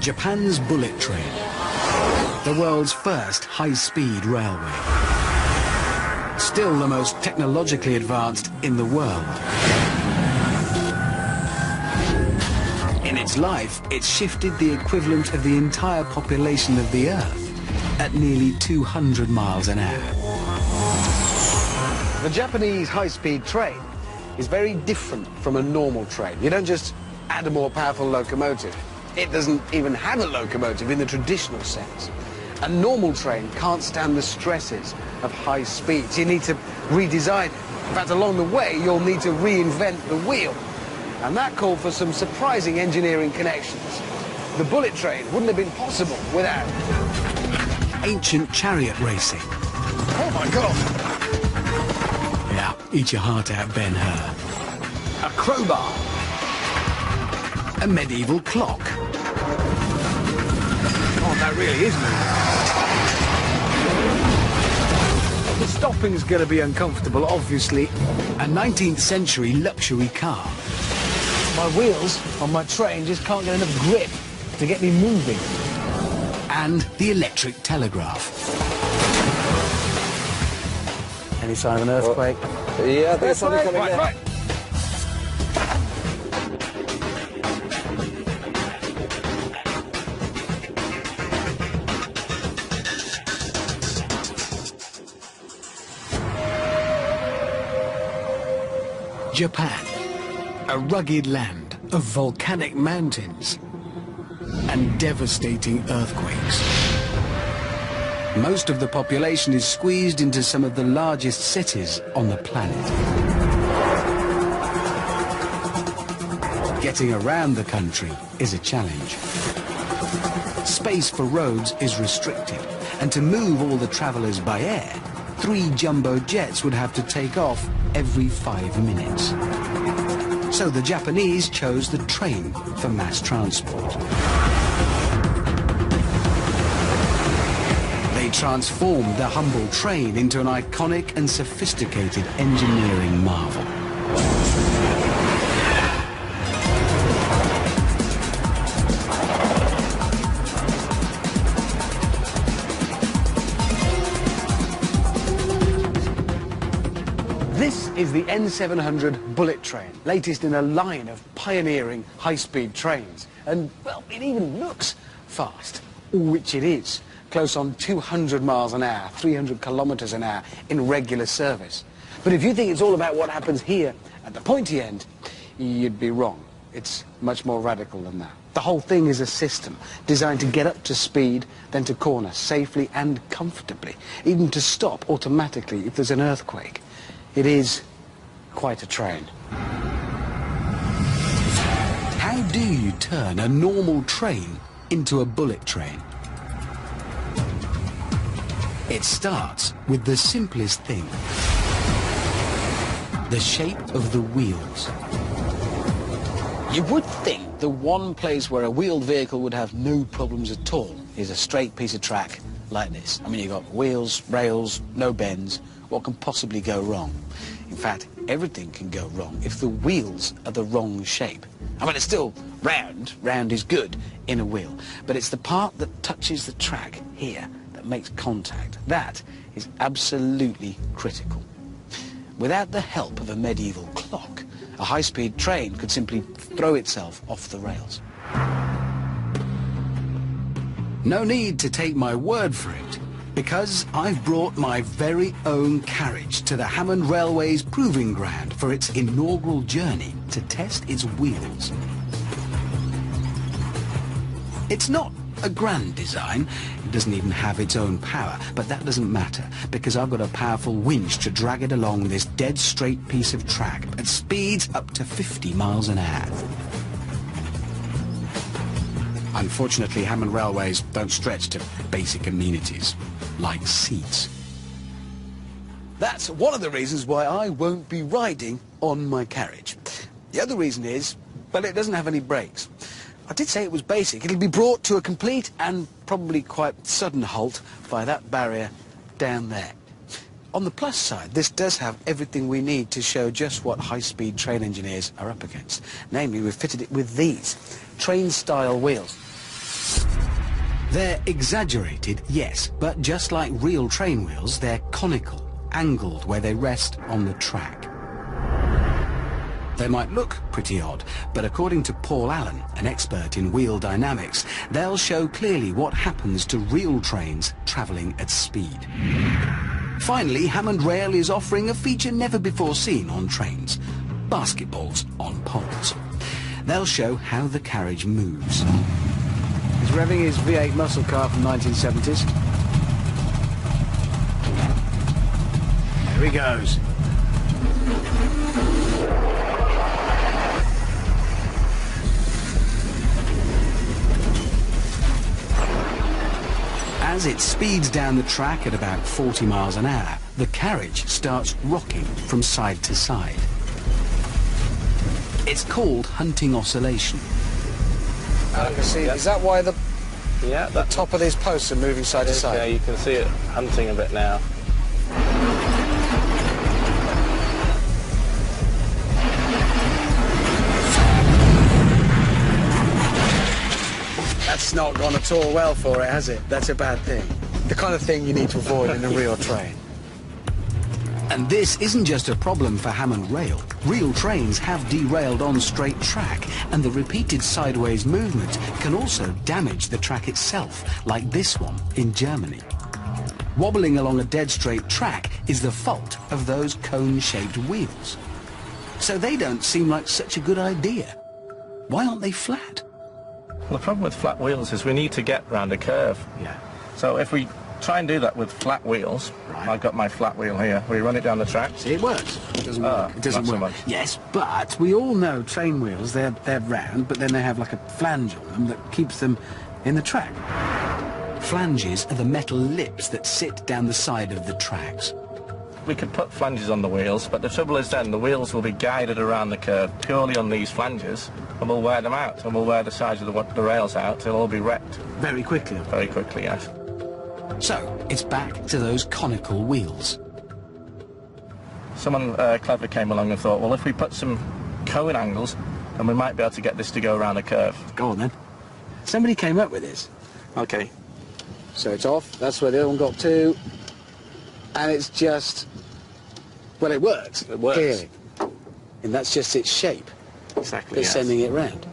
Japan's bullet train, the world's first high-speed railway. Still the most technologically advanced in the world. In its life, it's shifted the equivalent of the entire population of the Earth at nearly 200 miles an hour. The Japanese high-speed train is very different from a normal train. You don't just add a more powerful locomotive. It doesn't even have a locomotive in the traditional sense. A normal train can't stand the stresses of high speeds. You need to redesign it. In fact, along the way, you'll need to reinvent the wheel. And that called for some surprising engineering connections. The bullet train wouldn't have been possible without ancient chariot racing. Oh, my God! Yeah, eat your heart out, Ben-Hur. A crowbar. A medieval clock. Oh, that really is moving. The stopping's going to be uncomfortable, obviously. A 19th century luxury car. My wheels on my train just can't get enough grip to get me moving. And the electric telegraph. Any sign of an earthquake? Yeah, there's something coming there. Right. Japan, a rugged land of volcanic mountains and devastating earthquakes. Most of the population is squeezed into some of the largest cities on the planet. Getting around the country is a challenge. Space for roads is restricted, and to move all the travelers by air, 3 jumbo jets would have to take off every 5 minutes. So the Japanese chose the train for mass transport. They transformed the humble train into an iconic and sophisticated engineering marvel. This is the N700 bullet train, latest in a line of pioneering high-speed trains. And, well, it even looks fast, which it is. Close on 200 miles an hour, 300 kilometers an hour in regular service. But if you think it's all about what happens here at the pointy end, you'd be wrong. It's much more radical than that. The whole thing is a system designed to get up to speed, then to corner safely and comfortably, even to stop automatically if there's an earthquake. It is quite a train. How do you turn a normal train into a bullet train? It starts with the simplest thing: the shape of the wheels. You would think the one place where a wheeled vehicle would have no problems at all is a straight piece of track like this. I mean, you've got wheels, rails, no bends. What can possibly go wrong? In fact, everything can go wrong if the wheels are the wrong shape. I mean, it's still round. Round is good in a wheel. But it's the part that touches the track here that makes contact. That is absolutely critical. Without the help of a medieval clock, a high-speed train could simply throw itself off the rails. No need to take my word for it, because I've brought my very own carriage to the Hammond Railway's proving ground for its inaugural journey to test its wheels. It's not a grand design. It doesn't even have its own power, but that doesn't matter, because I've got a powerful winch to drag it along this dead straight piece of track at speeds up to 50 miles an hour. Unfortunately, Hammond Railways don't stretch to basic amenities, like seats. That's one of the reasons why I won't be riding on my carriage. The other reason is, well, it doesn't have any brakes. I did say it was basic. It'll be brought to a complete and probably quite sudden halt by that barrier down there. On the plus side, this does have everything we need to show just what high-speed train engineers are up against. Namely, we've fitted it with these train-style wheels. They're exaggerated, yes, but just like real train wheels, they're conical, angled where they rest on the track. They might look pretty odd, but according to Paul Allen, an expert in wheel dynamics, they'll show clearly what happens to real trains travelling at speed. Finally, Hammond Rail is offering a feature never before seen on trains: basketballs on poles. They'll show how the carriage moves. He's revving his V8 muscle car from 1970s. There he goes. As it speeds down the track at about 40 miles an hour, the carriage starts rocking from side to side. It's called hunting oscillation. I can see. Is that why the Yeah, the top of these posts are moving side to side? Yeah, you can see it hunting a bit now. That's not gone at all well for it, has it? That's a bad thing. The kind of thing you need to avoid in a real train. And this isn't just a problem for Hammond Rail. Real trains have derailed on straight track, and the repeated sideways movement can also damage the track itself, like this one in Germany. Wobbling along a dead straight track is the fault of those cone-shaped wheels. So they don't seem like such a good idea. Why aren't they flat? Well, the problem with flat wheels is we need to get round a curve. Yeah. So if we try and do that with flat wheels, Right. I've got my flat wheel here. We run it down the track. See, it works. It doesn't work. It doesn't not so work. much. Yes, but we all know train wheels, they're round, but then they have like a flange on them that keeps them in the track. Flanges are the metal lips that sit down the side of the tracks. We could put flanges on the wheels, but the trouble is then the wheels will be guided around the curve purely on these flanges, and we'll wear them out, and we'll wear the sides of the rails out. They'll all be wrecked Very quickly. very quickly, yes. So, it's back to those conical wheels. Someone clever came along and thought, well, if we put some cone angles, then we might be able to get this to go around a curve. Go on then. Somebody came up with this. Okay. So it's off, that's where the other one got to. And it's just, well, it works. It works. Clearly. And that's just its shape Exactly, that's yes. sending it round.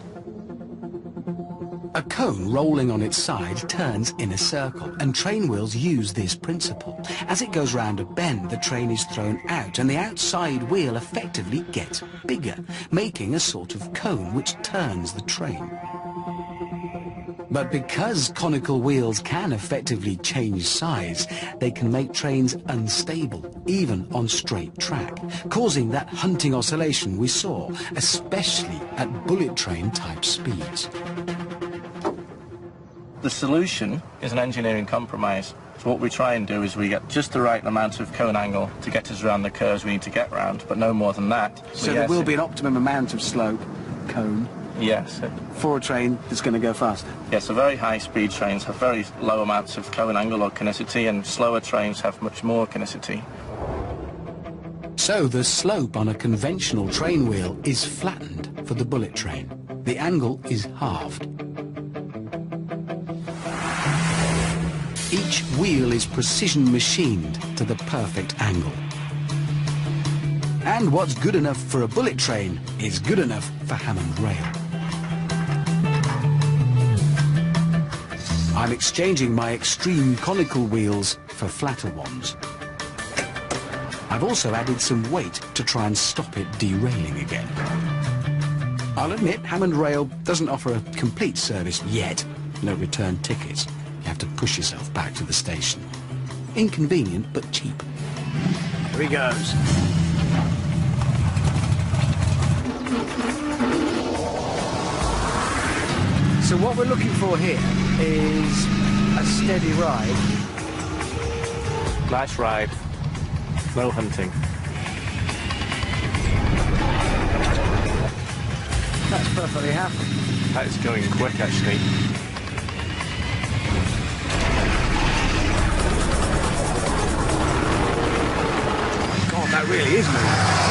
A cone rolling on its side turns in a circle, and train wheels use this principle. As it goes round a bend, the train is thrown out, and the outside wheel effectively gets bigger, making a sort of cone which turns the train. But because conical wheels can effectively change size, they can make trains unstable, even on straight track, causing that hunting oscillation we saw, especially at bullet train type speeds. The solution is an engineering compromise. So what we try and do is we get just the right amount of cone angle to get us around the curves we need to get round, but no more than that. So there will be an optimum amount of slope, cone, Yes. for a train that's going to go faster. Yes, so very high-speed trains have very low amounts of cone angle or conicity, and slower trains have much more conicity. So the slope on a conventional train wheel is flattened for the bullet train. The angle is halved. Each wheel is precision machined to the perfect angle. And what's good enough for a bullet train is good enough for Hammond Rail. I'm exchanging my extreme conical wheels for flatter ones. I've also added some weight to try and stop it derailing again. I'll admit Hammond Rail doesn't offer a complete service yet. No return tickets. You have to push yourself back to the station. Inconvenient, but cheap. Here he goes. So what we're looking for here is a steady ride. Nice ride. No hunting. That's perfectly happy. That is going quick, actually. God, that really is moving.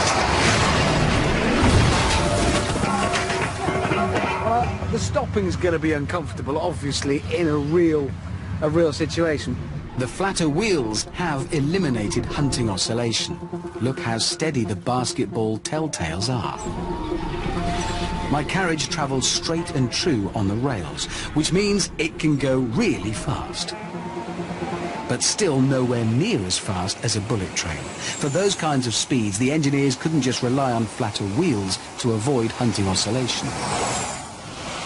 The stopping's going to be uncomfortable, obviously, in a real a real situation. The flatter wheels have eliminated hunting oscillation. Look how steady the basketball telltales are. My carriage travels straight and true on the rails, which means it can go really fast. But still nowhere near as fast as a bullet train. For those kinds of speeds, the engineers couldn't just rely on flatter wheels to avoid hunting oscillation.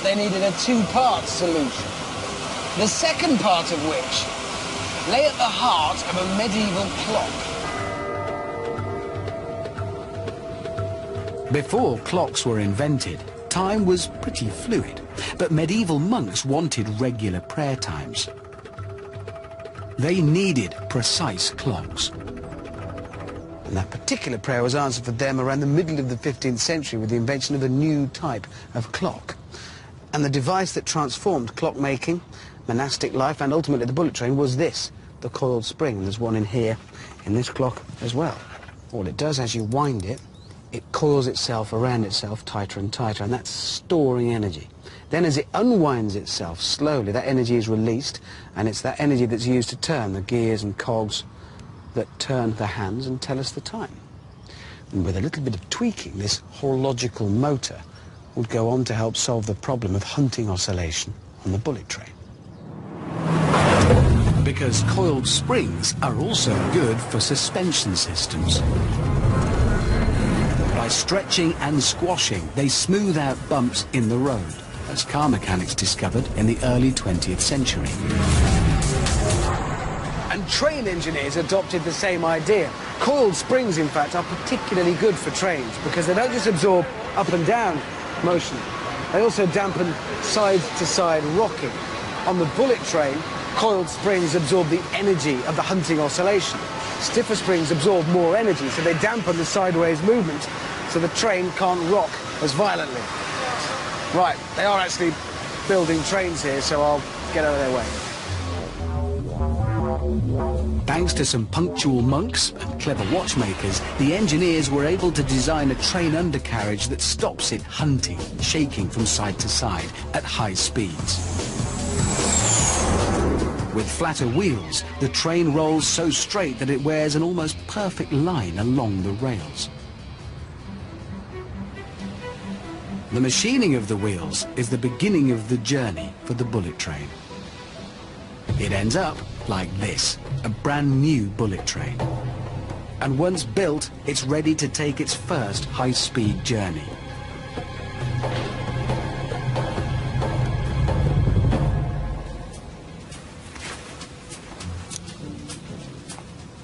They needed a two-part solution. The second part of which lay at the heart of a medieval clock. Before clocks were invented, time was pretty fluid, but medieval monks wanted regular prayer times. They needed precise clocks. And that particular prayer was answered for them around the middle of the 15th century with the invention of a new type of clock. And the device that transformed clockmaking, monastic life, and ultimately the bullet train was this, the coiled spring. There's one in here, in this clock as well. All it does, as you wind it, it coils itself around itself tighter and tighter, and that's storing energy. Then as it unwinds itself slowly, that energy is released, and it's that energy that's used to turn the gears and cogs that turn the hands and tell us the time. And with a little bit of tweaking, this horological motor would go on to help solve the problem of hunting oscillation on the bullet train. Because coiled springs are also good for suspension systems. By stretching and squashing, they smooth out bumps in the road, as car mechanics discovered in the early 20th century. And train engineers adopted the same idea. Coiled springs, in fact, are particularly good for trains because they don't just absorb up and down motion, they also dampen side-to-side rocking. On the bullet train, coiled springs absorb the energy of the hunting oscillation. Stiffer springs absorb more energy, so they dampen the sideways movement, so the train can't rock as violently. Right, they are actually building trains here, so I'll get out of their way. Thanks to some punctual monks and clever watchmakers, the engineers were able to design a train undercarriage that stops it hunting, shaking from side to side at high speeds. With flatter wheels, the train rolls so straight that it wears an almost perfect line along the rails. The machining of the wheels is the beginning of the journey for the bullet train. It ends up like this, a brand new bullet train. And once built, it's ready to take its first high-speed journey.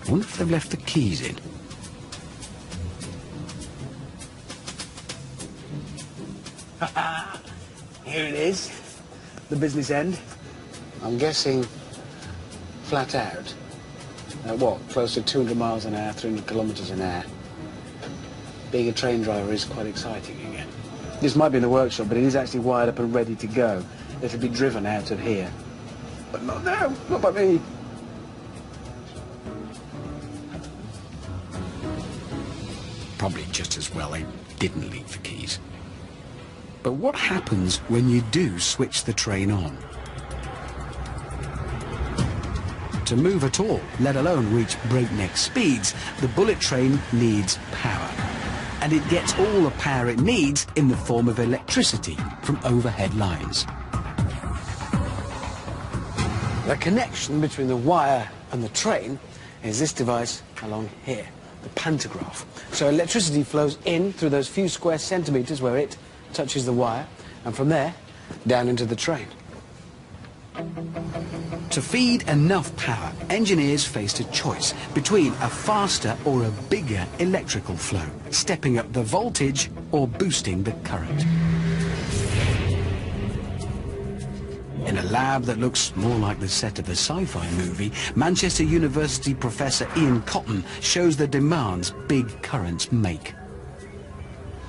I wonder if they've left the keys in. Here it is, the business end. I'm guessing flat out. What, close to 200 miles an hour, 300 kilometers an hour. Being a train driver is quite exciting again. This might be in the workshop, but it is actually wired up and ready to go. It'll be driven out of here. But not now, not by me. Probably just as well they didn't leave the keys. But what happens when you do switch the train on? To move at all, let alone reach breakneck speeds, the bullet train needs power. And it gets all the power it needs in the form of electricity from overhead lines. The connection between the wire and the train is this device along here, the pantograph. So electricity flows in through those few square centimeters where it touches the wire, and from there, down into the train. To feed enough power, engineers faced a choice between a faster or a bigger electrical flow, stepping up the voltage or boosting the current. In a lab that looks more like the set of a sci-fi movie, Manchester University professor Ian Cotton shows the demands big currents make.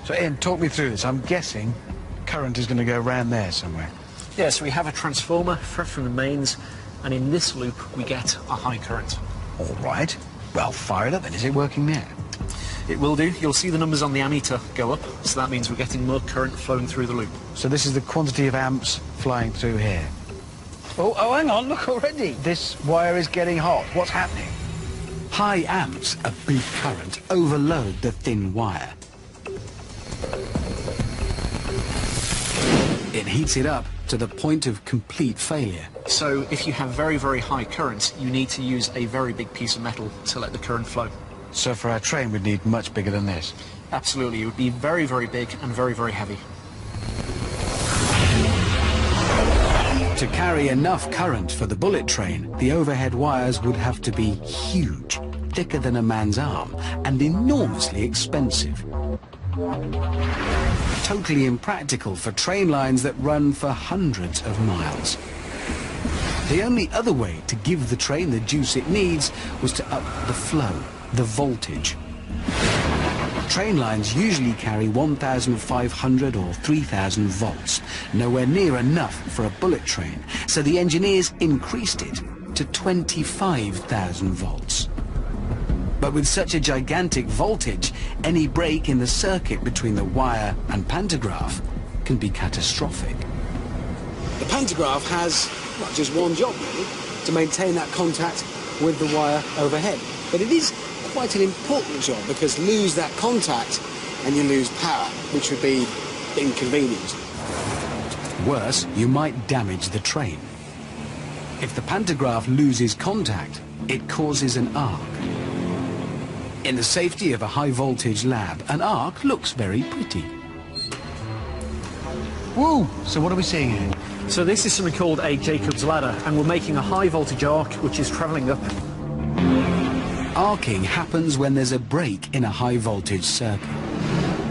So Ian, talk me through this. I'm guessing current is going to go around there somewhere. Yes, we have a transformer fed from the mains, and in this loop we get a high current. All right. Well, fire it up then. Is it working now? It will do. You'll see the numbers on the ammeter go up, so that means we're getting more current flowing through the loop. So this is the quantity of amps flying through here. Oh, hang on, look already. This wire is getting hot. What's happening? High amps, a big current, overload the thin wire. It heats it up to the point of complete failure. So if you have very, very high current, you need to use a very big piece of metal to let the current flow. So for our train, we'd need much bigger than this. Absolutely, it would be very, very big and very, very heavy. To carry enough current for the bullet train, the overhead wires would have to be huge, thicker than a man's arm, and enormously expensive. Totally impractical for train lines that run for hundreds of miles. The only other way to give the train the juice it needs was to up the flow, the voltage. Train lines usually carry 1,500 or 3,000 volts, nowhere near enough for a bullet train, so the engineers increased it to 25,000 volts. But with such a gigantic voltage, any break in the circuit between the wire and pantograph can be catastrophic. The pantograph has, well, just one job, really, to maintain that contact with the wire overhead. But it is quite an important job, because lose that contact and you lose power, which would be inconvenient. Worse, you might damage the train. If the pantograph loses contact, it causes an arc. In the safety of a high-voltage lab, an arc looks very pretty. Whoa! So what are we seeing here? So this is something called a Jacob's ladder, and we're making a high voltage arc which is travelling up. Arcing happens when there's a break in a high-voltage circuit.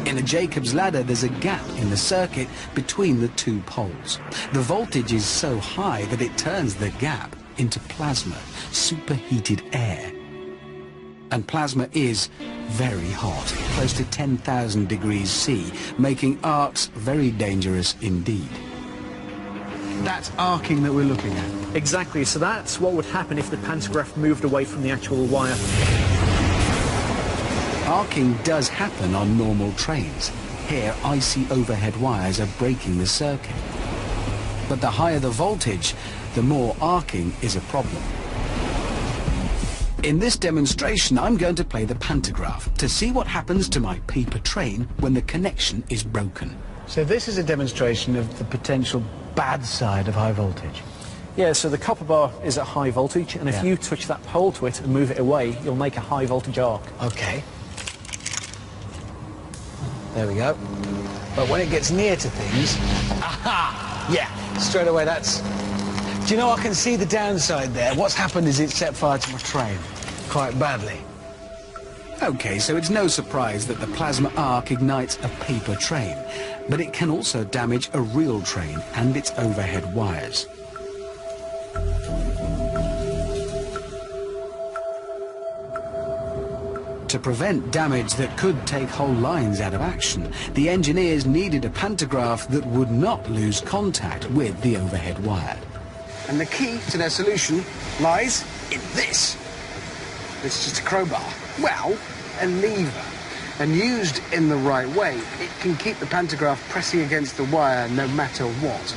In a Jacob's ladder, there's a gap in the circuit between the two poles. The voltage is so high that it turns the gap into plasma, superheated air. And plasma is very hot, close to 10,000 degrees C, making arcs very dangerous indeed. That's arcing that we're looking at. Exactly, so that's what would happen if the pantograph moved away from the actual wire. Arcing does happen on normal trains. Here, icy overhead wires are breaking the circuit. But the higher the voltage, the more arcing is a problem. In this demonstration, I'm going to play the pantograph to see what happens to my paper train when the connection is broken. So this is a demonstration of the potential bad side of high voltage. Yeah, so the copper bar is at high voltage, and if you touch that pole to it and move it away, you'll make a high voltage arc. Okay. There we go. But when it gets near to things... Aha! Yeah, straight away that's... Do you know, I can see the downside there. What's happened is it's set fire to my train quite badly. Okay, so it's no surprise that the plasma arc ignites a paper train, but it can also damage a real train and its overhead wires. To prevent damage that could take whole lines out of action, the engineers needed a pantograph that would not lose contact with the overhead wire. And the key to their solution lies in this. It's just a crowbar. Well, a lever. And used in the right way, it can keep the pantograph pressing against the wire no matter what.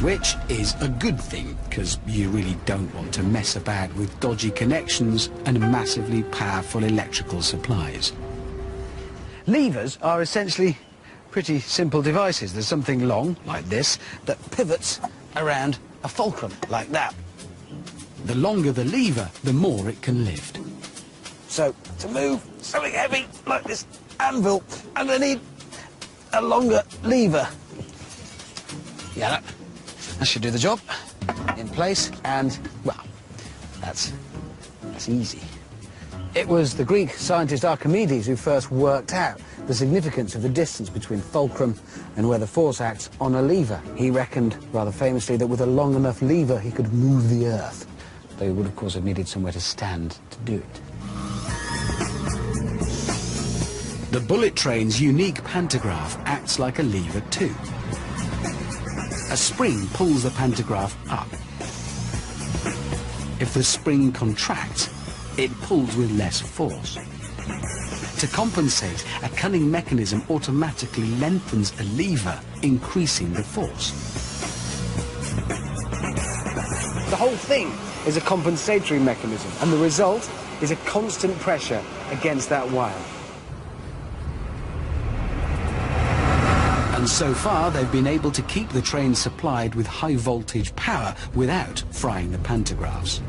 Which is a good thing, because you really don't want to mess about with dodgy connections and massively powerful electrical supplies. Levers are essentially pretty simple devices. There's something long, like this, that pivots around a fulcrum, like that. The longer the lever, the more it can lift. So, to move something heavy, like this anvil, I'm going to need a longer lever. Yeah, that should do the job. In place, and, well, that's easy. It was the Greek scientist Archimedes who first worked out the significance of the distance between fulcrum and where the force acts on a lever. He reckoned, rather famously, that with a long enough lever he could move the Earth. Though he would, of course, have needed somewhere to stand to do it. The bullet train's unique pantograph acts like a lever too. A spring pulls the pantograph up. If the spring contracts, it pulls with less force. To compensate, a cunning mechanism automatically lengthens a lever, increasing the force. The whole thing is a compensatory mechanism, and the result is a constant pressure against that wire. And so far, they've been able to keep the train supplied with high voltage power without frying the pantographs.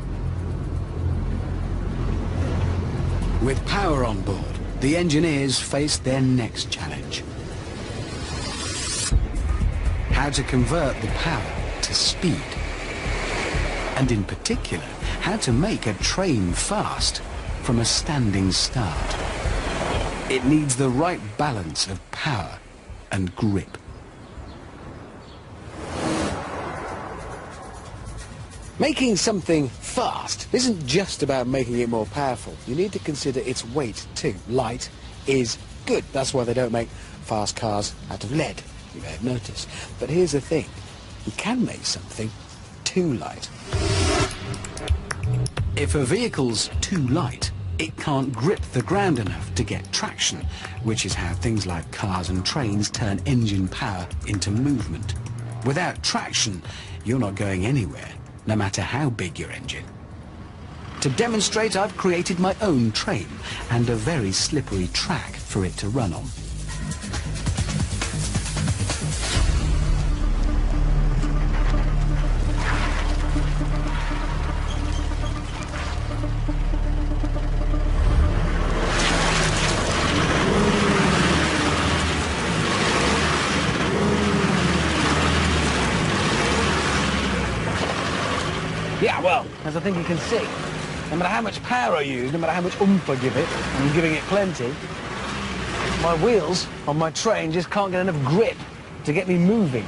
With power on board, the engineers face their next challenge. How to convert the power to speed. And in particular, how to make a train fast from a standing start. It needs the right balance of power and grip. Making something fast isn't just about making it more powerful. You need to consider its weight too. Light is good. That's why they don't make fast cars out of lead, you may have noticed. But here's the thing. You can make something too light. If a vehicle's too light, it can't grip the ground enough to get traction, which is how things like cars and trains turn engine power into movement. Without traction, you're not going anywhere, no matter how big your engine. To demonstrate, I've created my own train and a very slippery track for it to run on. Yeah, well, as I think you can see, no matter how much power I use, no matter how much oomph I give it, and I'm giving it plenty, my wheels on my train just can't get enough grip to get me moving.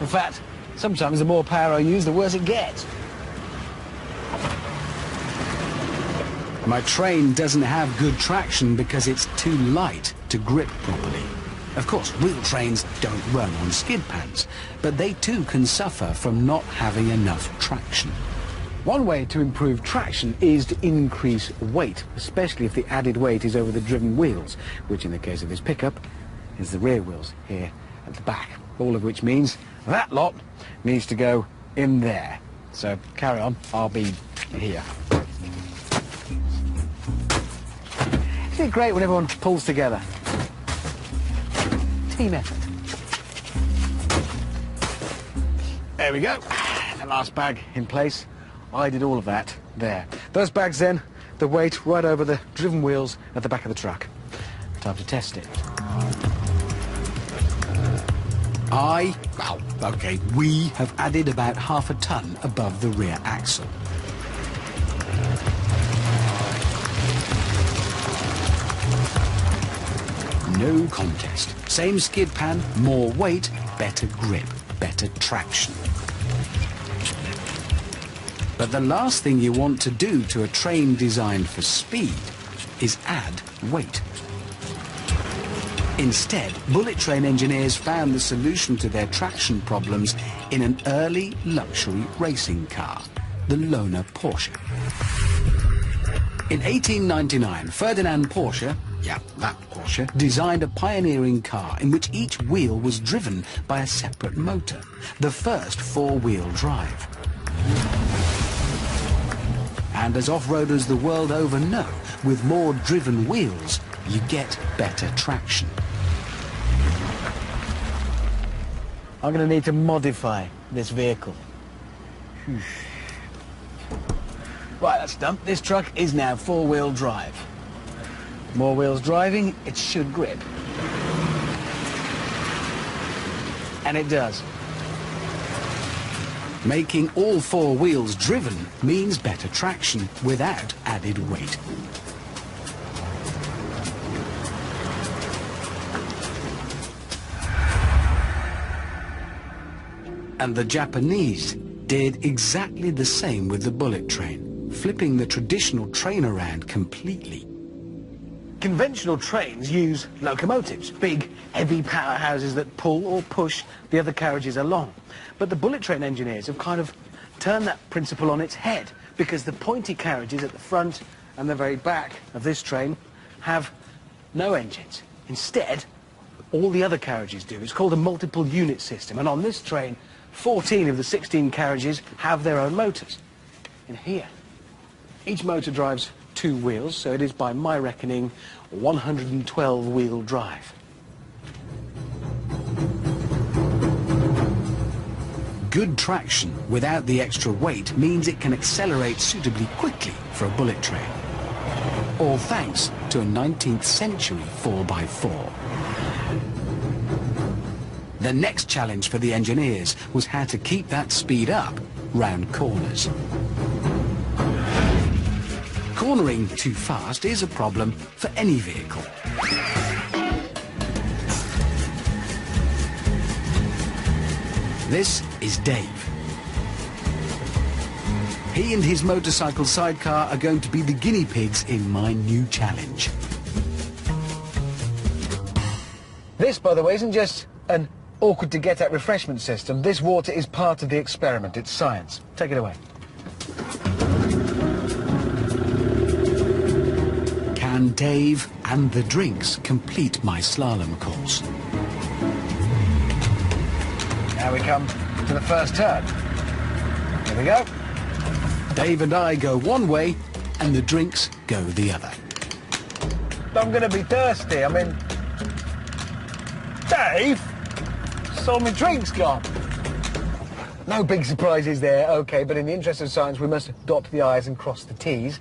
In fact, sometimes the more power I use, the worse it gets. My train doesn't have good traction because it's too light to grip properly. Of course, wheel trains don't run on skid pans, but they too can suffer from not having enough traction. One way to improve traction is to increase weight, especially if the added weight is over the driven wheels, which in the case of this pickup is the rear wheels here at the back. All of which means that lot needs to go in there. So carry on, I'll be here. Isn't it great when everyone pulls together? Team effort. There we go. The last bag in place. I did all of that there. Those bags then, the weight right over the driven wheels at the back of the truck. Time to test it. We have added about half a ton above the rear axle. No contest. Same skid pan, more weight, better grip, better traction. But the last thing you want to do to a train designed for speed is add weight. Instead, bullet train engineers found the solution to their traction problems in an early luxury racing car, the Lohner Porsche. In 1899, Ferdinand Porsche, that Porsche, designed a pioneering car in which each wheel was driven by a separate motor, the first four-wheel drive. And as off-roaders the world over know, with more driven wheels, you get better traction. I'm going to need to modify this vehicle. Right, that's done. This truck is now four-wheel drive. More wheels driving, it should grip. And it does. Making all four wheels driven means better traction without added weight. And the Japanese did exactly the same with the bullet train, flipping the traditional train around completely. Conventional trains use locomotives, big, heavy powerhouses that pull or push the other carriages along. But the bullet train engineers have kind of turned that principle on its head, because the pointy carriages at the front and the very back of this train have no engines. Instead, all the other carriages do. It's called a multiple unit system, and on this train, 14 of the 16 carriages have their own motors. And here, each motor drives 2 wheels, so it is, by my reckoning, 112-wheel drive. Good traction without the extra weight means it can accelerate suitably quickly for a bullet train. All thanks to a 19th century 4x4. The next challenge for the engineers was how to keep that speed up round corners. Cornering too fast is a problem for any vehicle. This is Dave. He and his motorcycle sidecar are going to be the guinea pigs in my new challenge. This, by the way, isn't just an awkward-to-get-at refreshment system. This water is part of the experiment. It's science. Take it away. Can Dave and the drinks complete my slalom course? Now we come to the first turn. Here we go. Dave and I go one way, and the drinks go the other. I'm going to be thirsty. I mean... Dave? Saw my drink's gone. No big surprises there, OK, but in the interest of science, we must dot the I's and cross the T's.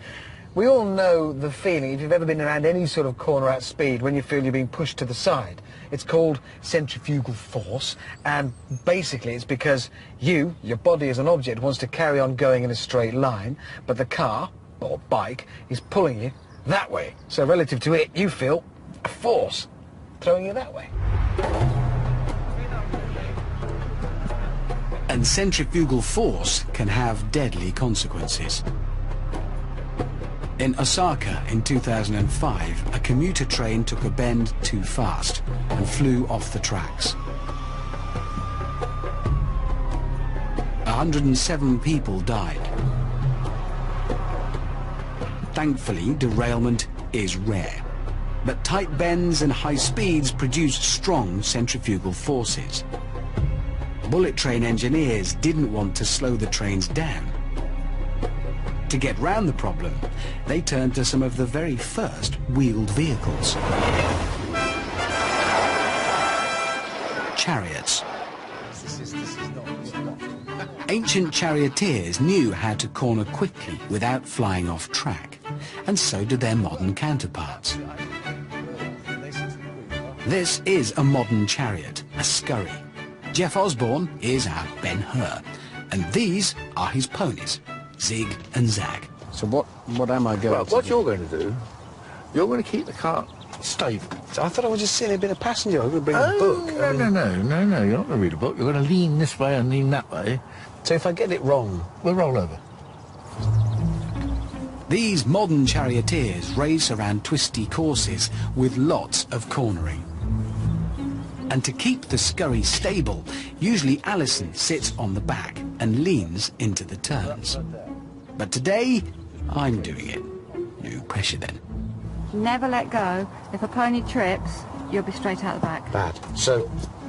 We all know the feeling, if you've ever been around any sort of corner at speed, when you feel you're being pushed to the side. It's called centrifugal force, and basically it's because your body as an object, wants to carry on going in a straight line, but the car, or bike, is pulling you that way. So relative to it, you feel a force throwing you that way. And centrifugal force can have deadly consequences. In Osaka in 2005, a commuter train took a bend too fast and flew off the tracks. 107 people died. Thankfully, derailment is rare. But tight bends and high speeds produce strong centrifugal forces. Bullet train engineers didn't want to slow the trains down. To get round the problem, they turned to some of the very first wheeled vehicles. Chariots. Ancient charioteers knew how to corner quickly without flying off track, and so did their modern counterparts. This is a modern chariot, a scurry. Jeff Osborne is our Ben-Hur, and these are his ponies, Zig and Zag. So what am I going to What do? you're going to do, you're going to keep the car stable. I thought I was just sitting a bit of passenger. I was going to bring a book. No, you're not going to read a book. You're going to lean this way and lean that way. So if I get it wrong... We'll roll over. These modern charioteers race around twisty courses with lots of cornering. And to keep the scurry stable, usually Alison sits on the back and leans into the turns. But today, I'm doing it. No pressure then. Never let go. If a pony trips, you'll be straight out the back. Bad. So,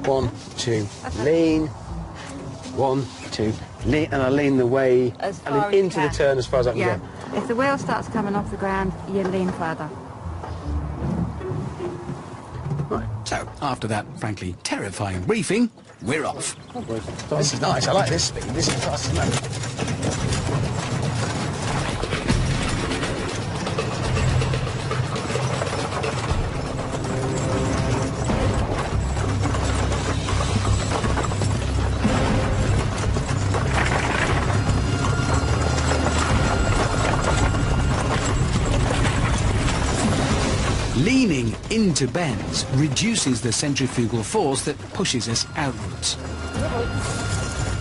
1, 2, lean. 1, 2, lean, and I lean the way As far as into you the can. turn as far as I can Yeah. go. If the wheel starts coming off the ground, you lean further. Right. So, after that, frankly, terrifying briefing, we're off. This is nice. I like this speed. This is fast enough. Leaning into bends reduces the centrifugal force that pushes us outwards.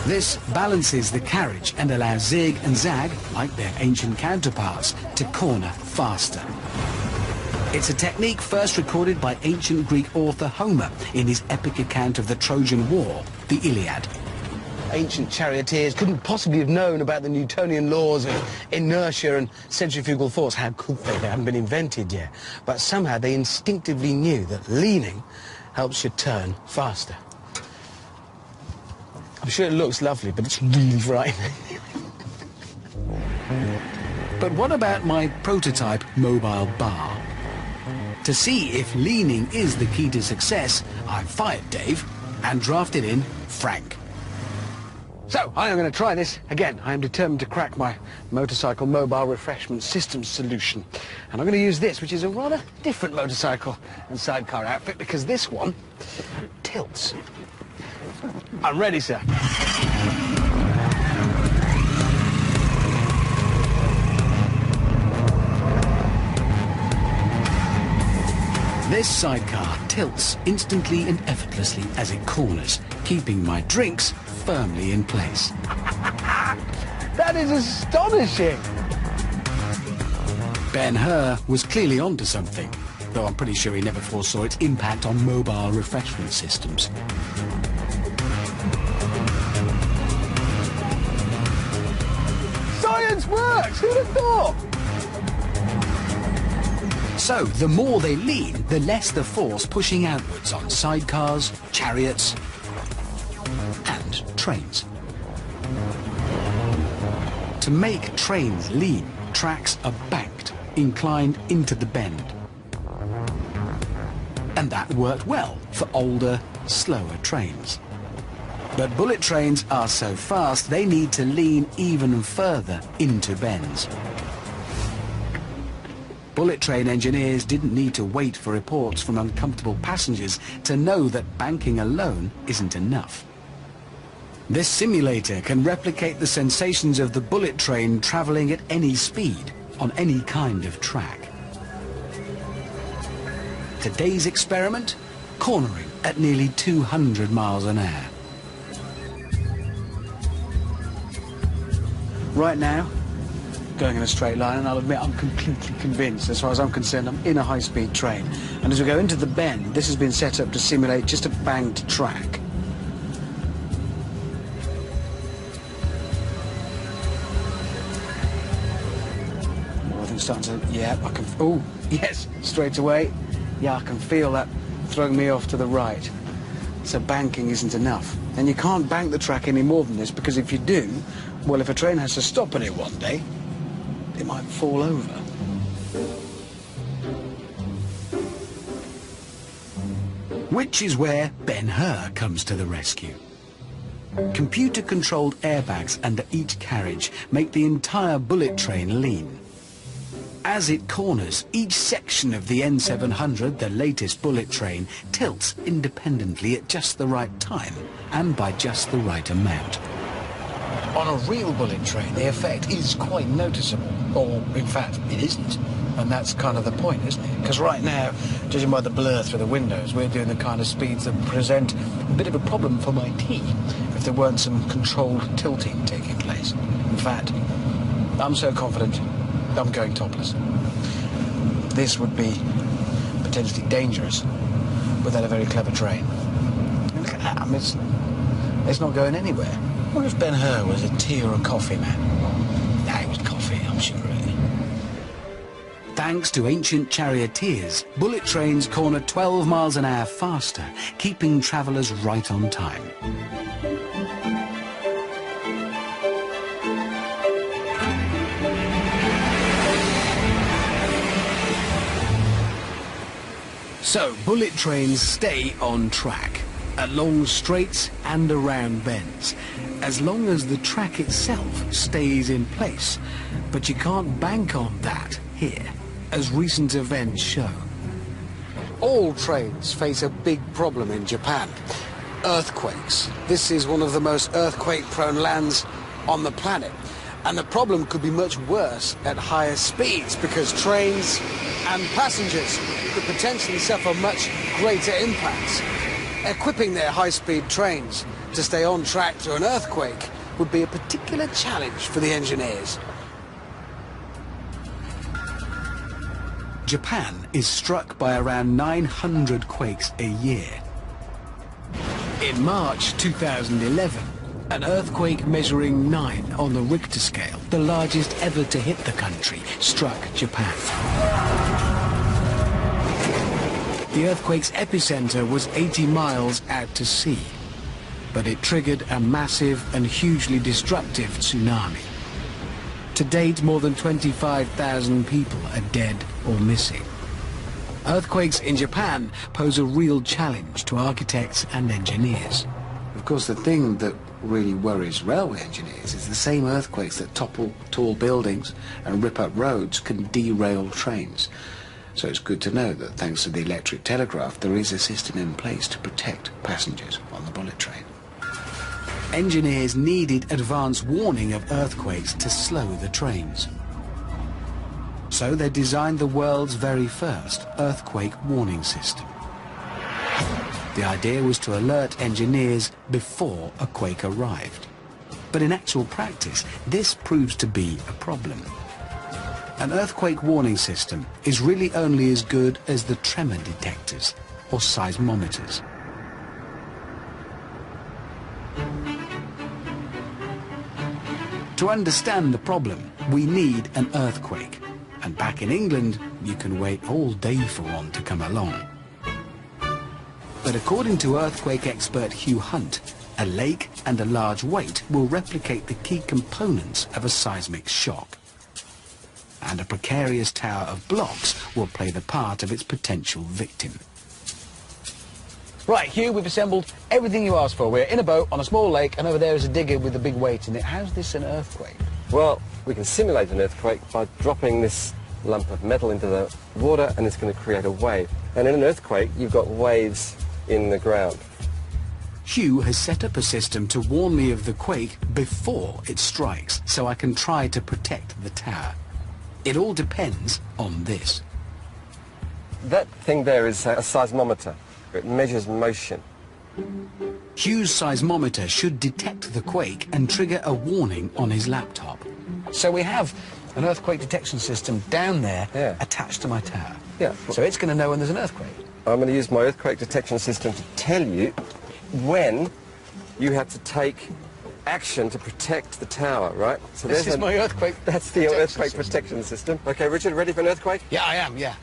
This balances the carriage and allows Zig and Zag, like their ancient counterparts, to corner faster. It's a technique first recorded by ancient Greek author Homer in his epic account of the Trojan War, the Iliad. Ancient charioteers couldn't possibly have known about the Newtonian laws of inertia and centrifugal force. How could they? They hadn't been invented yet. But somehow they instinctively knew that leaning helps you turn faster. I'm sure it looks lovely, but it's really frightening. But what about my prototype mobile bar? To see if leaning is the key to success, I fired Dave and drafted in Frank. So, I am going to try this again. I am determined to crack my motorcycle mobile refreshment system solution. And I'm going to use this, which is a rather different motorcycle and sidecar outfit, because this one tilts. I'm ready, sir. This sidecar tilts instantly and effortlessly as it corners, keeping my drinks firmly in place. That is astonishing! Ben-Hur was clearly onto something, though I'm pretty sure he never foresaw its impact on mobile refreshment systems. Science works! Who'd have thought? So, the more they lean, the less the force pushing outwards on sidecars, chariots, and trains. To make trains lean, tracks are banked, inclined into the bend. And that worked well for older, slower trains. But bullet trains are so fast, they need to lean even further into bends. Bullet train engineers didn't need to wait for reports from uncomfortable passengers to know that banking alone isn't enough. This simulator can replicate the sensations of the bullet train travelling at any speed, on any kind of track. Today's experiment, cornering at nearly 200 miles an hour. Right now, going in a straight line, and I'll admit I'm completely convinced, as far as I'm concerned, I'm in a high-speed train. And as we go into the bend, this has been set up to simulate just a banked track. More things starting to... Yeah, I can... Oh, yes, straight away. Yeah, I can feel that throwing me off to the right. So banking isn't enough. And you can't bank the track any more than this, because if you do, well, if a train has to stop at it one day, it might fall over. Which is where Ben-Hur comes to the rescue. Computer-controlled airbags under each carriage make the entire bullet train lean. As it corners, each section of the N700, the latest bullet train, tilts independently at just the right time and by just the right amount. On a real bullet train, the effect is quite noticeable. Or, in fact, it isn't. And that's kind of the point, isn't it? Because right now, judging by the blur through the windows, we're doing the kind of speeds that present a bit of a problem for my tea if there weren't some controlled tilting taking place. In fact, I'm so confident I'm going topless. This would be potentially dangerous without a very clever train. Look at that, I mean, it's not going anywhere. What if Ben-Hur was a tea or a coffee man? Nah, it was coffee, I'm sure. Thanks to ancient charioteers, bullet trains corner 12 miles an hour faster, keeping travellers right on time. So, bullet trains stay on track, along straights and around bends, as long as the track itself stays in place. But you can't bank on that here, as recent events show. All trains face a big problem in Japan. Earthquakes. This is one of the most earthquake-prone lands on the planet. And the problem could be much worse at higher speeds, because trains and passengers could potentially suffer much greater impacts. Equipping their high-speed trains to stay on track through an earthquake would be a particular challenge for the engineers. Japan is struck by around 900 quakes a year. In March 2011, an earthquake measuring 9 on the Richter scale, the largest ever to hit the country, struck Japan. The earthquake's epicenter was 80 miles out to sea. but it triggered a massive and hugely destructive tsunami. To date, more than 25,000 people are dead or missing. Earthquakes in Japan pose a real challenge to architects and engineers. Of course, the thing that really worries railway engineers is the same earthquakes that topple tall buildings and rip up roads can derail trains. So it's good to know that thanks to the electric telegraph, there is a system in place to protect passengers on the bullet train. Engineers needed advance warning of earthquakes to slow the trains. So they designed the world's very first earthquake warning system. The idea was to alert engineers before a quake arrived. But in actual practice, this proves to be a problem. An earthquake warning system is really only as good as the tremor detectors or seismometers. To understand the problem, we need an earthquake. And back in England, you can wait all day for one to come along. But according to earthquake expert Hugh Hunt, a lake and a large weight will replicate the key components of a seismic shock. And a precarious tower of blocks will play the part of its potential victim. Right, Hugh, we've assembled everything you asked for. We're in a boat on a small lake, and over there is a digger with a big weight in it. How's this an earthquake? Well, we can simulate an earthquake by dropping this lump of metal into the water, and it's going to create a wave. And in an earthquake, you've got waves in the ground. Hugh has set up a system to warn me of the quake before it strikes, so I can try to protect the tower. It all depends on this. That thing there is a seismometer. It measures motion. Hugh's seismometer should detect the quake and trigger a warning on his laptop. So we have an earthquake detection system down there attached to my tower. Yeah. So it's going to know when there's an earthquake. I'm going to use my earthquake detection system to tell you when you have to take action to protect the tower, right? So this is my earthquake. That's the earthquake protection system. Okay, Richard, ready for an earthquake? Yeah, I am, yeah.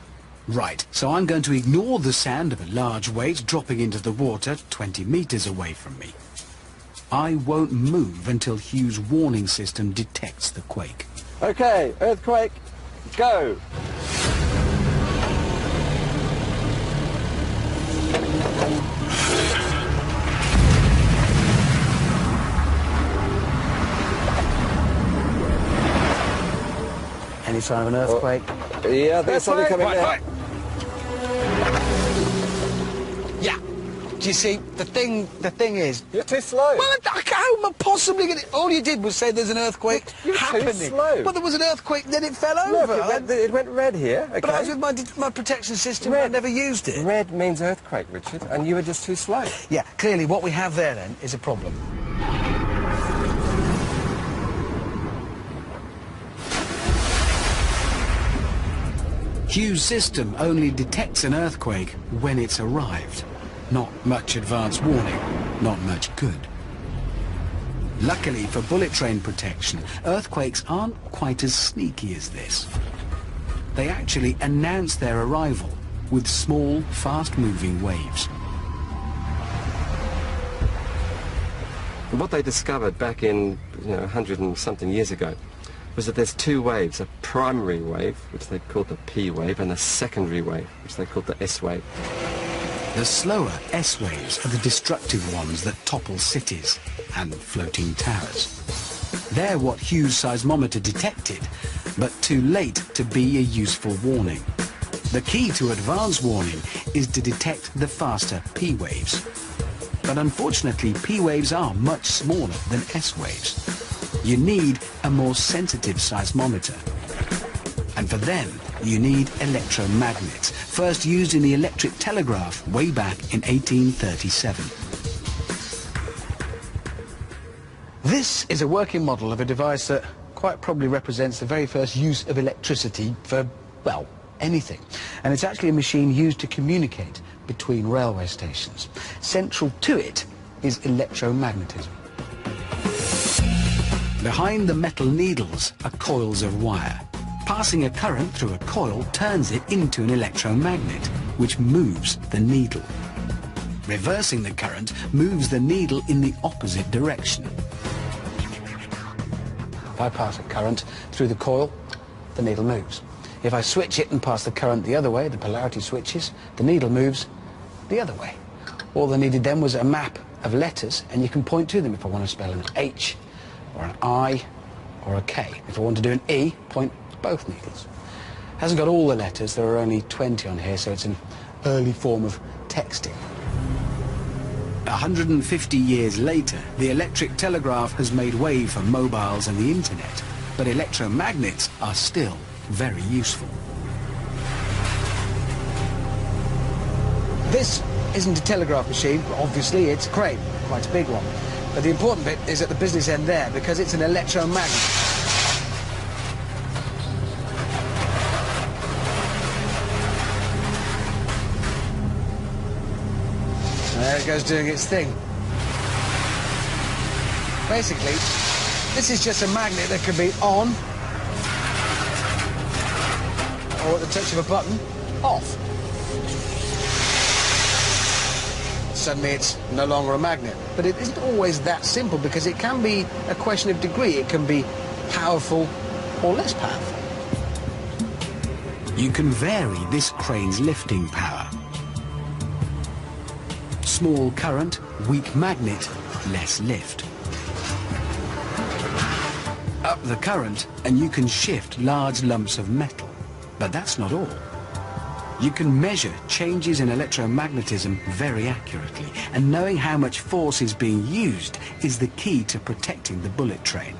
Right, so I'm going to ignore the sound of a large weight dropping into the water 20 meters away from me. I won't move until Hugh's warning system detects the quake. Okay, earthquake, go! Any sign of an earthquake? Yeah, there's something coming there. Right. Yeah. Do you see, the thing is... You're too slow. Well, how am I possibly going to... All you did was say there's an earthquake You're happening. too slow. But there was an earthquake, then it fell Look, over. it went red here, okay? But I was with my protection system, I never used it. Red means earthquake, Richard, and you were just too slow. Yeah, clearly what we have there, then, is a problem. Hugh's system only detects an earthquake when it's arrived. Not much advance warning, not much good. Luckily for bullet train protection, earthquakes aren't quite as sneaky as this. They actually announce their arrival with small, fast-moving waves. What they discovered back in 100 and something years ago was that there's two waves, a primary wave, which they called the P wave, and a secondary wave, which they called the S wave. The slower S waves are the destructive ones that topple cities and floating towers. They're what Hugh's seismometer detected, but too late to be a useful warning. The key to advance warning is to detect the faster P waves. But unfortunately, P waves are much smaller than S waves. You need a more sensitive seismometer. And for them, you need electromagnets, first used in the electric telegraph way back in 1837. This is a working model of a device that quite probably represents the very first use of electricity for, well, anything. And it's actually a machine used to communicate between railway stations. Central to it is electromagnetism. Behind the metal needles are coils of wire. Passing a current through a coil turns it into an electromagnet, which moves the needle. Reversing the current moves the needle in the opposite direction. If I pass a current through the coil, the needle moves. If I switch it and pass the current the other way, the polarity switches, the needle moves the other way. All I needed then was a map of letters, and you can point to them if I want to spell an H or an I or a K. If I want to do an E, point both needles. Hasn't got all the letters, there are only 20 on here, so it's an early form of texting. 150 years later, the electric telegraph has made way for mobiles and the internet, but electromagnets are still very useful. This isn't a telegraph machine, obviously it's a crane, quite a big one. But the important bit is at the business end there, because it's an electromagnet. There it goes doing its thing. Basically, this is just a magnet that can be on, or at the touch of a button, off. Suddenly it's no longer a magnet. But it isn't always that simple, because it can be a question of degree. It can be powerful or less powerful. You can vary this crane's lifting power. Small current, weak magnet, less lift. Up the current and you can shift large lumps of metal. But that's not all. You can measure changes in electromagnetism very accurately, and knowing how much force is being used is the key to protecting the bullet train.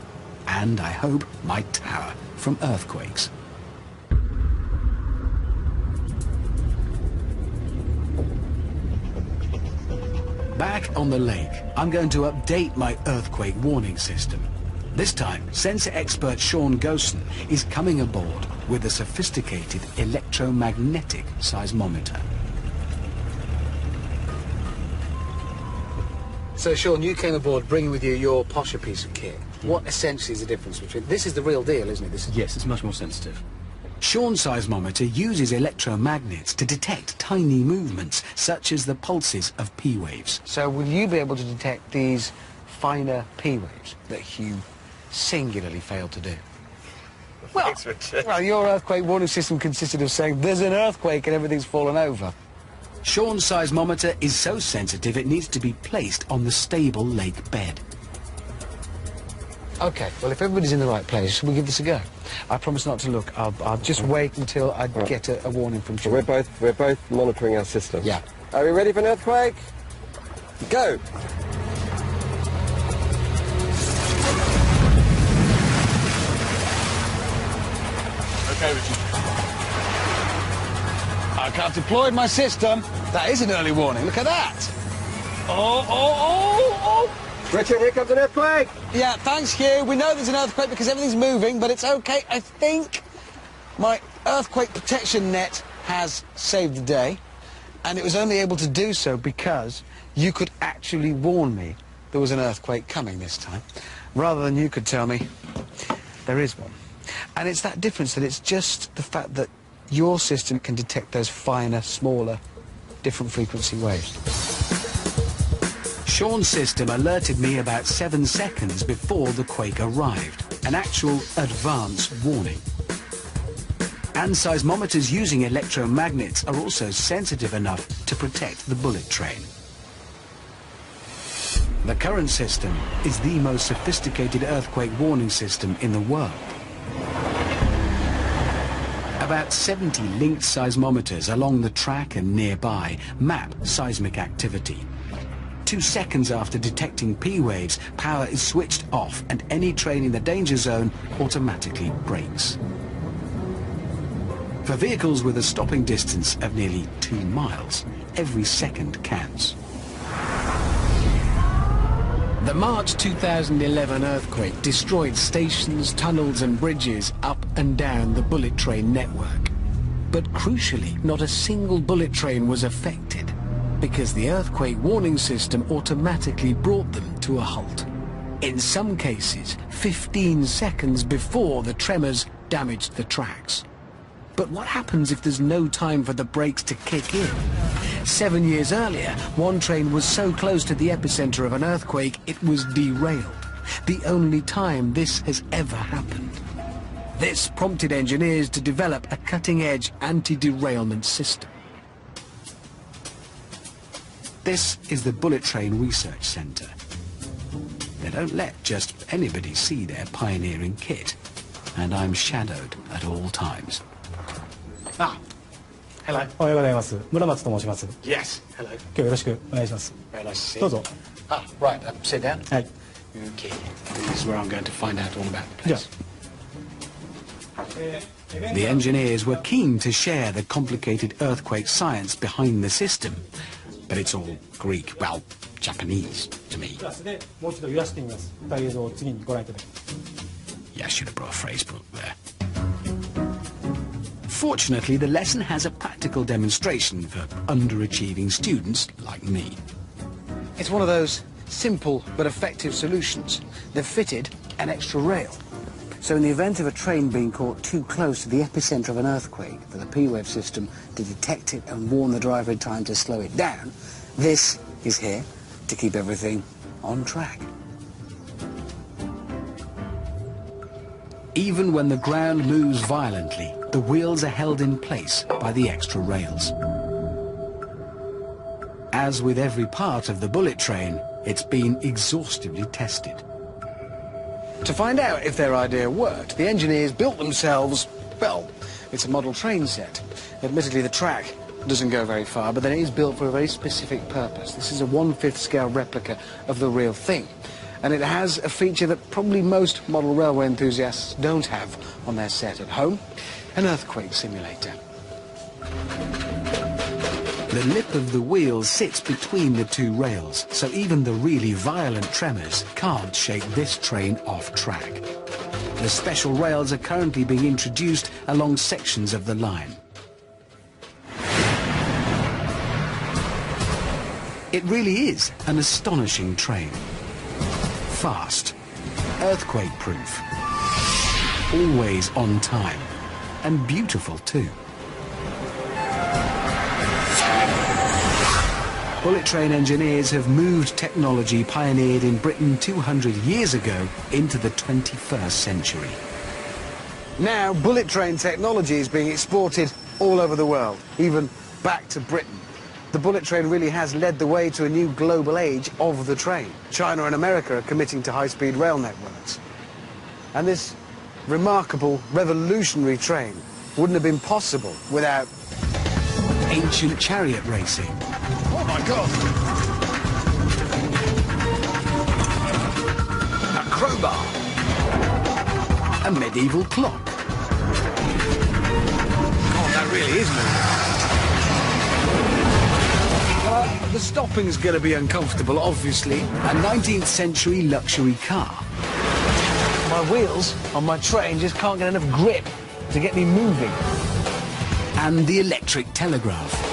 And, I hope, my tower from earthquakes. Back on the lake, I'm going to update my earthquake warning system. This time, sensor expert Sean Gosen is coming aboard with a sophisticated electromagnetic seismometer. So, Sean, you came aboard bringing with you your posher piece of kit. What essentially is the difference between... This is the real deal, isn't it? This is... Yes, it's much more sensitive. Sean's seismometer uses electromagnets to detect tiny movements, such as the pulses of P waves. So will you be able to detect these finer P waves that Hugh singularly failed to do? Well, Thanks, Richard. Well, your earthquake warning system consisted of saying there's an earthquake and everything's fallen over. Sean's seismometer is so sensitive it needs to be placed on the stable lake bed. OK, well, if everybody's in the right place, we'll give this a go. I promise not to look. I'll just wait until I get a warning from Sean. We're both monitoring our system. Yeah. Are we ready for an earthquake? Go! Okay, Richard. I've deployed my system. That is an early warning. Look at that. Oh! Richard, here comes an earthquake! Yeah, thanks, Hugh. We know there's an earthquake because everything's moving, but it's OK. I think my earthquake protection net has saved the day, and it was only able to do so because you could actually warn me there was an earthquake coming this time, rather than you could tell me there is one. And it's that difference, that it's just the fact that your system can detect those finer, smaller, different frequency waves. Sean's system alerted me about 7 seconds before the quake arrived, an actual advance warning. And seismometers using electromagnets are also sensitive enough to protect the bullet train. The current system is the most sophisticated earthquake warning system in the world. About 70 linked seismometers along the track and nearby map seismic activity. 2 seconds after detecting P waves, power is switched off and any train in the danger zone automatically brakes. For vehicles with a stopping distance of nearly 2 miles, every second counts. The March 2011 earthquake destroyed stations, tunnels and bridges up and down the bullet train network. But crucially, not a single bullet train was affected, because the earthquake warning system automatically brought them to a halt. In some cases, 15 seconds before the tremors damaged the tracks. But what happens if there's no time for the brakes to kick in? 7 years earlier, one train was so close to the epicenter of an earthquake it was derailed. The only time this has ever happened. This prompted engineers to develop a cutting-edge anti-derailment system. This is the Bullet Train Research Centre. They don't let just anybody see their pioneering kit, and I'm shadowed at all times. Ah, hello. おはようございます。村松と申します。 Yes, hello. 今日よろしくお願いします。 Very nice to see you. どうぞ。 Ah, right, sit down. はい。 Okay, this is where I'm going to find out all about the じゃ place. The engineers were keen to share the complicated earthquake science behind the system, but it's all Greek, well, Japanese to me. クラスでもう一度揺らしてみます。大映像を次にご覧いただきます。 Yeah, I should have brought a phrase book there. Fortunately, the lesson has a practical demonstration for underachieving students like me. It's one of those simple but effective solutions. They've fitted an extra rail. So in the event of a train being caught too close to the epicenter of an earthquake for the P-wave system to detect it and warn the driver in time to slow it down, this is here to keep everything on track. Even when the ground moves violently, the wheels are held in place by the extra rails. As with every part of the bullet train, it's been exhaustively tested. To find out if their idea worked, the engineers built themselves, well, it's a model train set. Admittedly, the track doesn't go very far, but then it is built for a very specific purpose. This is a 1/5 scale replica of the real thing. And it has a feature that probably most model railway enthusiasts don't have on their set at home, an earthquake simulator. The lip of the wheel sits between the two rails, so even the really violent tremors can't shake this train off track. The special rails are currently being introduced along sections of the line. It really is an astonishing train. Fast, earthquake-proof, always on time, and beautiful too. Bullet train engineers have moved technology pioneered in Britain 200 years ago into the 21st century. Now, bullet train technology is being exported all over the world, even back to Britain. The bullet train really has led the way to a new global age of the train. China and America are committing to high-speed rail networks. And this remarkable, revolutionary train wouldn't have been possible without Ancient chariot racing. Oh my God! A crowbar. A medieval clock. God, that really is moving. The stopping's going to be uncomfortable, obviously. A 19th century luxury car. My wheels on my train just can't get enough grip to get me moving. And the electric telegraph.